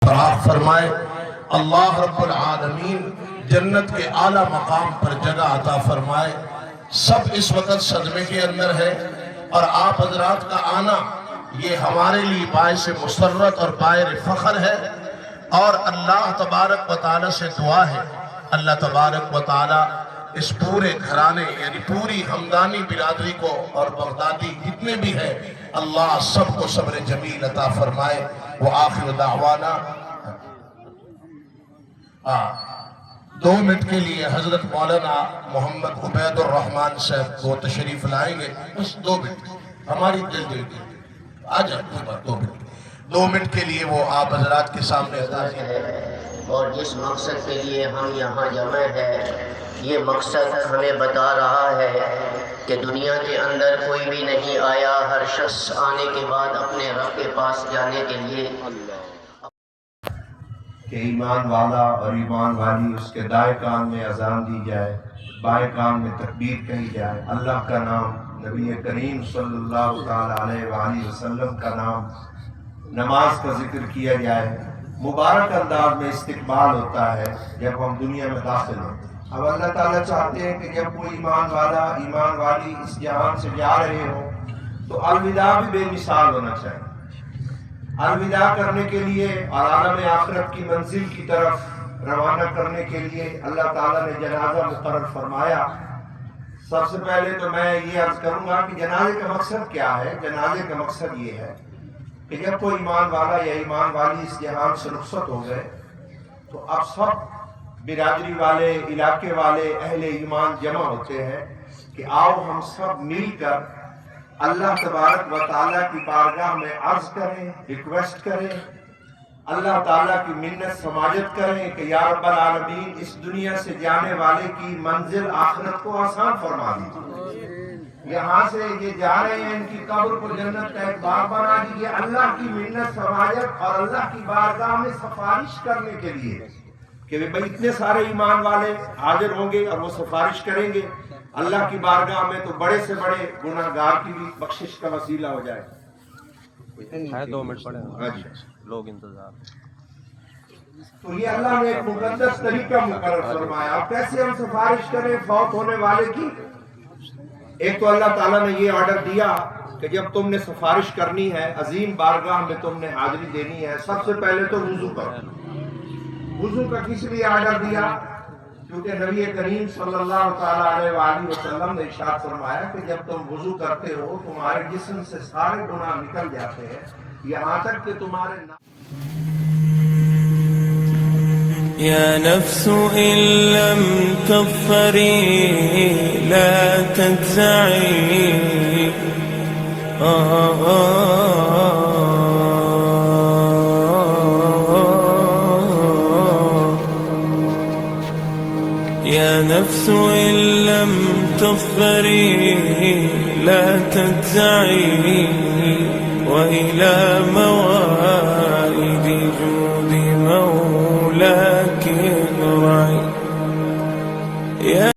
فراخ فرمائے۔ اللہ رب العالمین جنت کے اعلیٰ مقام پر جگہ عطا فرمائے۔ سب اس وقت صدمے کے اندر ہے اور آپ حضرات کا آنا یہ ہمارے لیے باعث مسرت اور باعث فخر ہے، اور اللہ تبارک و تعالی سے دعا ہے اللہ تبارک و تعالی اس پورے گھرانے یعنی پوری ہمدانی برادری کو اور بغدادی جتنے بھی ہیں اللہ سب کو صبر جمیل عطا فرمائے۔ وآخر دعوانا 2 منٹ کے لیے حضرت مولانا محمد عبید الرحمن صاحب کو تشریف لائیں گے، بس 2 منٹ ہماری دل کے آجا کوئی بات 2 منٹ کے لیے وہ آپ حضرات کے سامنے حاضر ہے، اور جس مقصد کے لیے ہم یہاں جمع ہے یہ مقصد ہمیں بتا رہا ہے کہ دنیا کے اندر کوئی بھی نہیں آیا، ہر شخص آنے کے بعد اپنے رب کے پاس جانے کے لیے کہ ایمان والا اور ایمان والی اس کے دائیں کان میں اذان دی جائے، بائیں کان میں تکبیر کہی جائے، اللہ کا نام، نبی کریم صلی اللہ علیہ وآلہ وسلم کا نام، نماز کا ذکر کیا جائے۔ مبارک انداز میں استقبال ہوتا ہے جب ہم دنیا میں داخل ہوتے ہیں۔ اب اللہ تعالیٰ چاہتے ہیں کہ جب کوئی ایمان والا ایمان والی اس جہان سے جا رہے ہو تو الوداع بھی بے مثال ہونا چاہیے۔ الوداع کرنے کے لیے اور عالم آخرت کی منزل کی طرف روانہ کرنے کے لیے اللہ تعالیٰ نے جنازہ مقرر فرمایا۔ سب سے پہلے تو میں یہ عرض کروں گا کہ جنازے کا مقصد کیا ہے۔ جنازے کا مقصد یہ ہے کہ جب کوئی ایمان والا یا ایمان والی اس جہان سے رخصت ہو گئے تو اب سب برادری والے، علاقے والے، اہل ایمان جمع ہوتے ہیں کہ آؤ ہم سب مل کر اللہ تبارک و تعالیٰ کی بارگاہ میں عرض کریں، ریکویسٹ کریں، اللہ تعالیٰ کی منت سماجت کریں کہ یا رب العالمین اس دنیا سے جانے والے کی منزل آخرت کو آسان فرما دیجیے۔ یہاں سے یہ جا رہے ہیں، ان کی قبر کو جنت کا ایک باغ بنا دیجیے، اللہ کی منت سماجت اور اللہ کی بارگاہ میں سفارش کرنے کے لیے کہ بھئی اتنے سارے ایمان والے حاضر ہوں گے اور وہ سفارش کریں گے اللہ کی بارگاہ میں، تو بڑے سے بڑے گناہ گار کی بھی بخشش کا وسیلہ ہو جائے۔ 2 منٹ پڑے لوگ انتظار۔ تو یہ اللہ نے ایک مقدس طریقہ مقرر فرمایا۔ اب کیسے ہم سفارش کریں فوت ہونے والے کی؟ ایک تو اللہ تعالیٰ نے یہ آرڈر دیا کہ جب تم نے سفارش کرنی ہے، عظیم بارگاہ میں تم نے حاضری دینی ہے، سب سے پہلے تو وضو کرو۔ وضو کا کس لیے آرڈر دیا؟ کیونکہ نبی کریم صلی اللہ تعالیٰ علیہ وآلہ وسلم نے ارشاد فرمایا کہ جب تم وضو کرتے ہو تمہارے جسم سے سارے گناہ نکل جاتے ہیں، یہاں تک کہ تمہارے يا نفس إن لم تظفري لا تجزعي يا نفس إن لم تظفري لا تجزعي وإلى